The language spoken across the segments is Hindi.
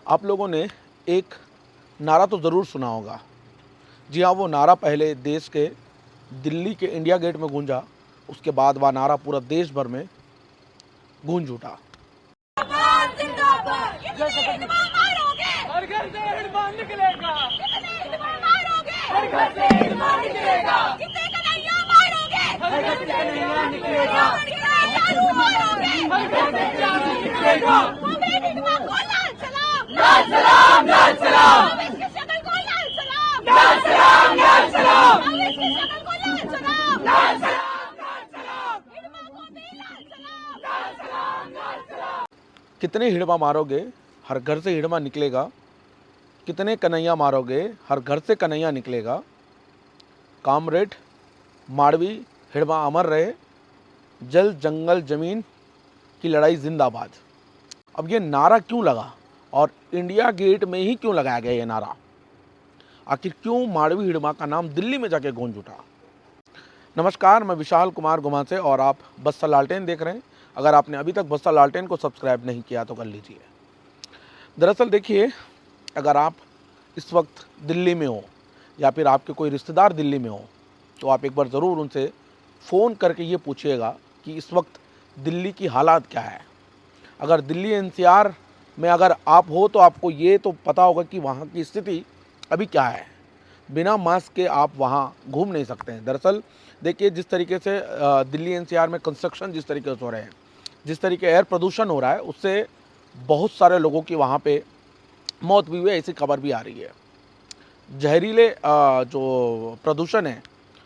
आप लोगों ने एक नारा तो ज़रूर सुना होगा। जी हाँ, वो नारा पहले देश के दिल्ली के इंडिया गेट में गूंजा, उसके बाद वह नारा पूरा देश भर में गूंज उठा। हर घर से हिड़मान निकलेगा, हर घर से हिड़मान निकलेगा, कितने कन्हैया मारोगे, हर घर से कन्हैया निकलेगा, चालू मारोगे, हर घर से चालू निकलेगा। कांग्रेस हिंदुओं को लाल सलाम, लाल सलाम, लाल सलाम, कांग्रेस की शक्ल को लाल सलाम, लाल सलाम, लाल सलाम, कांग्रेस की शक्ल को लाल सलाम, लाल सलाम, लाल सलाम, हिंदुओं को भी लाल सलाम, लाल सलाम, लाल सलाम। कितने हिड़मा मारोगे, हर घर से हिड़मा निकलेगा। कितने कन्हैया मारोगे, हर घर से कन्हैया निकलेगा। कामरेड माड़वी हिड़मा अमर रहे, जल जंगल जमीन की लड़ाई जिंदाबाद। अब ये नारा क्यों लगा और इंडिया गेट में ही क्यों लगाया गया ये नारा? आखिर क्यों माड़वी हिड़मा का नाम दिल्ली में जाके गूंज उठा? नमस्कार, मैं विशाल कुमार गुमासे और आप बस्तर लालटेन देख रहे हैं। अगर आपने अभी तक बस्तर लालटेन को सब्सक्राइब नहीं किया तो कर लीजिए। दरअसल देखिए, अगर आप इस वक्त दिल्ली में हो या फिर आपके कोई रिश्तेदार दिल्ली में हो तो आप एक बार ज़रूर उनसे फ़ोन करके ये पूछिएगा कि इस वक्त दिल्ली की हालात क्या है। अगर दिल्ली एनसीआर में अगर आप हो तो आपको ये तो पता होगा कि वहाँ की स्थिति अभी क्या है। बिना मास्क के आप वहाँ घूम नहीं सकते हैं। दरअसल देखिए, जिस तरीके से दिल्ली एनसीआर में कंस्ट्रक्शन जिस तरीके से हो रहे हैं, जिस तरीके एयर प्रदूषण हो रहा है, उससे बहुत सारे लोगों की वहाँ पे मौत भी हुई है, ऐसी खबर भी आ रही है। जहरीले जो प्रदूषण है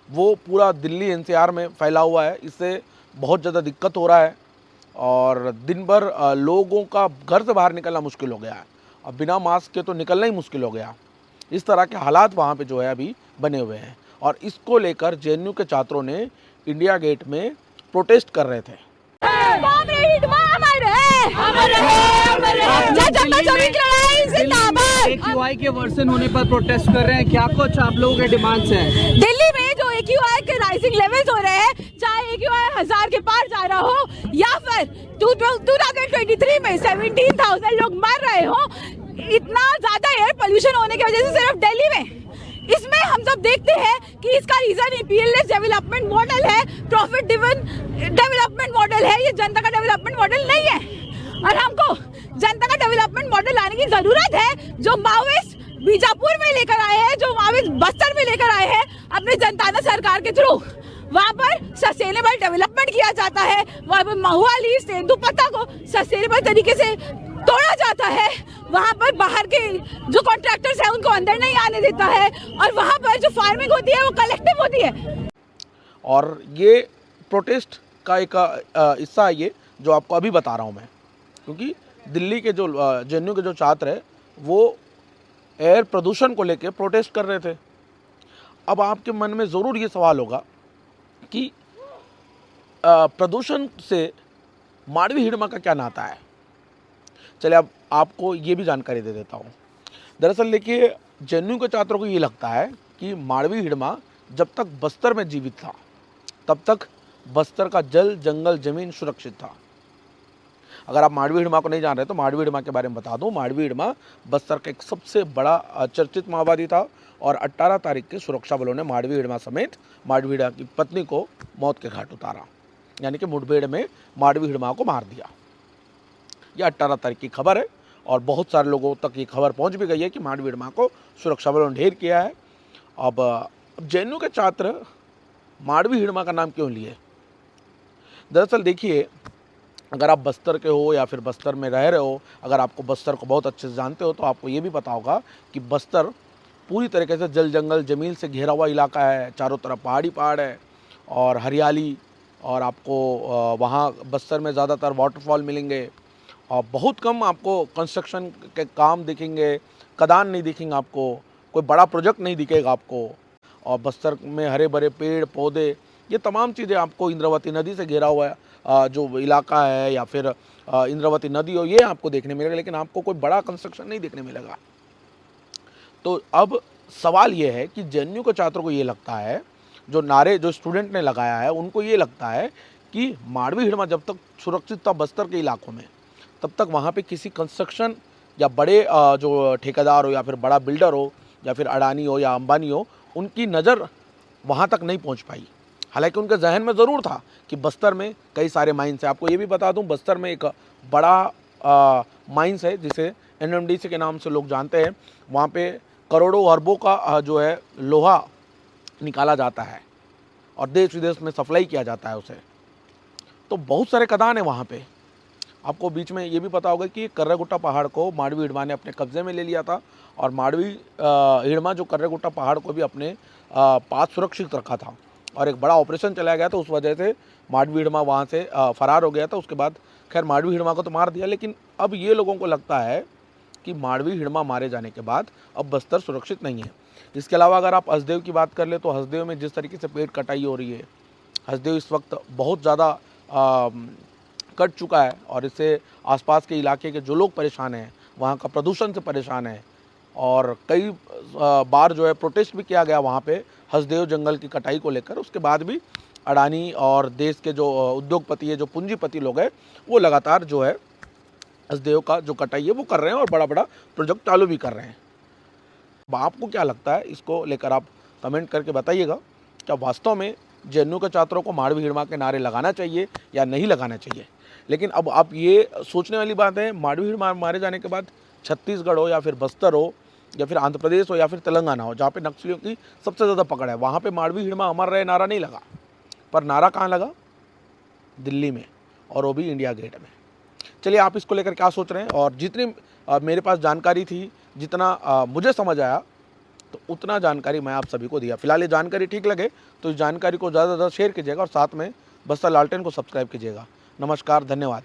वो पूरा दिल्ली एनसीआर में फैला हुआ है। इससे बहुत ज़्यादा दिक्कत हो रहा है और दिन भर लोगों का घर से बाहर निकलना मुश्किल हो गया है। अब बिना मास्क के तो निकलना ही मुश्किल हो गया। इस तरह के हालात वहाँ पे जो है अभी बने हुए हैं और इसको लेकर जेएनयू के छात्रों ने इंडिया गेट में प्रोटेस्ट कर रहे थे। कांग्रेस हिंदुओं अमर है, अमर है, अमर है, जय जंगल जमीन की लड़ाई जिंदाबाद। AQI के वर्सन होने पर प्रोटेस्ट कर रहे हैं, क्या कुछ आप लोगों के डिमांड्स हैं? दिल्ली में जो AQI के राइजिंग लेवल्स हो रहे हैं, चाहे AQI 1000 के पार जा रहा हो या फिर 2023 में 17,000 लोग मर रहे हो, इतना ज्यादा एयर पोल्यूशन होने की वजह से सिर्फ दिल्ली में, इसमें हम सब देखते हैं कि इसका रीजन पीएलएस डेवलपमेंट मॉडल है, प्रॉफिट ड्रिवन डेवलपमेंट मॉडल है। ये जनता का डेवलपमेंट मॉडल नहीं है और हमको जनता का डेवलपमेंट मॉडल लाने की जरूरत है। जो माओवादिस्ट बीजापुर में लेकर आए हैं, जो माओवादिस्ट बस्तर में लेकर आए हैं अपने जनता सरकार के थ्रू, वहाँ पर सस्टेनेबल डेवलपमेंट किया जाता है। वहाँ पर महुआली तेंदुपत्ता को सस्टेनेबल तरीके से तोड़ा जाता है। वहाँ पर बाहर के जो कॉन्ट्रैक्टर्स हैं उनको अंदर नहीं आने देता है और वहाँ पर जो फार्मिंग होती है वो कलेक्टिव होती है। और ये प्रोटेस्ट का एक हिस्सा है ये जो आपको अभी बता रहा हूँ मैं, क्योंकि दिल्ली के जो जेएनयू के जो छात्र हैं वो एयर प्रदूषण को लेकर प्रोटेस्ट कर रहे थे। अब आपके मन में ज़रूर ये सवाल होगा कि प्रदूषण से माड़वी हिड़मा का क्या नाता है। चलिए अब आपको ये भी जानकारी दे देता हूँ। दरअसल देखिए, जेएनयू के छात्रों को ये लगता है कि माड़वी हिड़मा जब तक बस्तर में जीवित था तब तक बस्तर का जल जंगल जमीन सुरक्षित था। अगर आप माड़वी हिड़मा को नहीं जान रहे तो माड़वी हिड़मा के बारे में बता दूं। माड़वी हिड़मा बस्तर का एक सबसे बड़ा चर्चित माओवादी था और 18 तारीख के सुरक्षा बलों ने माड़वी हिड़मा समेत माड़वी हिड़मा की पत्नी को मौत के घाट उतारा, यानी कि मुठभेड़ में माड़वी हिड़मा को मार दिया। यह 18 तारीख की खबर है और बहुत सारे लोगों तक ये खबर पहुंच भी गई है कि माड़वी हिड़मा को सुरक्षा बलों ने ढेर किया है। अब जेएनयू के छात्र माड़वी हिड़मा का नाम क्यों लिए? दरअसल देखिए, अगर आप बस्तर के हो या फिर बस्तर में रह रहे हो, अगर आपको बस्तर को बहुत अच्छे से जानते हो तो आपको ये भी पता होगा कि बस्तर पूरी तरीके से जल जंगल जमीन से घिरा हुआ इलाका है। चारों तरफ पहाड़ी पहाड़ है और हरियाली, और आपको वहाँ बस्तर में ज़्यादातर वाटरफॉल मिलेंगे और बहुत कम आपको कंस्ट्रक्शन के काम दिखेंगे, खदान नहीं दिखेंगे आपको, कोई बड़ा प्रोजेक्ट नहीं दिखेगा आपको। और बस्तर में हरे भरे पेड़ पौधे, ये तमाम चीज़ें आपको इंद्रावती नदी से घिरा हुआ जो इलाका है या फिर इंद्रावती नदी हो, ये आपको देखने मिलेगा, लेकिन आपको कोई बड़ा कंस्ट्रक्शन नहीं देखने मिलेगा। तो अब सवाल ये है कि जेएनयू के छात्रों को ये लगता है, जो नारे जो स्टूडेंट ने लगाया है उनको ये लगता है कि माड़वी हिड़मा जब तक सुरक्षित था बस्तर के इलाकों में, तब तक वहाँ पे किसी कंस्ट्रक्शन या बड़े जो ठेकेदार हो या फिर बड़ा बिल्डर हो या फिर अडानी हो या अंबानी हो, उनकी नज़र वहाँ तक नहीं पहुँच पाई। हालांकि उनके जहन में ज़रूर था कि बस्तर में कई सारे माइंस हैं। आपको ये भी बता दूं, बस्तर में एक बड़ा माइंस है जिसे NMDC के नाम से लोग जानते हैं। वहाँ पे करोड़ों अरबों का जो है लोहा निकाला जाता है और देश विदेश में सप्लाई किया जाता है उसे। तो बहुत सारे खदान है वहाँ पे। आपको बीच में ये भी पता होगा कि कर्रागुट्टा पहाड़ को माडवी हिड़मा ने अपने कब्जे में ले लिया था और माडवी हिड़मा जो कर्रागुट्टा पहाड़ को भी अपने पास सुरक्षित रखा था और एक बड़ा ऑपरेशन चलाया गया था। उस वजह से माडवी हिड़मा वहाँ से फरार हो गया था। उसके बाद खैर माडवी हिड़मा को तो मार दिया, लेकिन अब ये लोगों को लगता है कि माडवी हिड़मा मारे जाने के बाद अब बस्तर सुरक्षित नहीं है। इसके अलावा अगर आप हसदेव की बात कर ले तो हसदेव में जिस तरीके से पेड़ कटाई हो रही है, हसदेव इस वक्त बहुत ज़्यादा कट चुका है और इससे आसपास के इलाके के जो लोग परेशान हैं, वहाँ का प्रदूषण से परेशान है और कई बार जो है प्रोटेस्ट भी किया गया वहाँ पे हसदेव जंगल की कटाई को लेकर। उसके बाद भी अडानी और देश के जो उद्योगपति है, जो पूंजीपति लोग हैं, वो लगातार जो है हसदेव का जो कटाई है वो कर रहे हैं और बड़ा बड़ा प्रोजेक्ट चालू भी कर रहे हैं। अब आपको क्या लगता है, इसको लेकर आप कमेंट करके बताइएगा। क्या वास्तव में JNU के छात्रों को माडवी हिड़मा के नारे लगाना चाहिए या नहीं लगाना चाहिए? लेकिन अब आप ये सोचने वाली बात है, माडवी हिड़मा मारे जाने के बाद छत्तीसगढ़ हो या फिर बस्तर हो या फिर आंध्र प्रदेश हो या फिर तेलंगाना हो, जहाँ पे नक्सलियों की सबसे ज़्यादा पकड़ है, वहाँ पे माडवी हिड़मा अमर रहे नारा नहीं लगा। पर नारा कहाँ लगा? दिल्ली में, और वो भी इंडिया गेट में। चलिए, आप इसको लेकर क्या सोच रहे हैं? और जितनी मेरे पास जानकारी थी, जितना मुझे समझ आया, तो उतना जानकारी मैं आप सभी को दिया। फिलहाल ये जानकारी ठीक लगे तो इस जानकारी को ज़्यादा से ज़्यादा शेयर कीजिएगा और साथ में बस्तर लालटेन को सब्सक्राइब कीजिएगा। नमस्कार, धन्यवाद।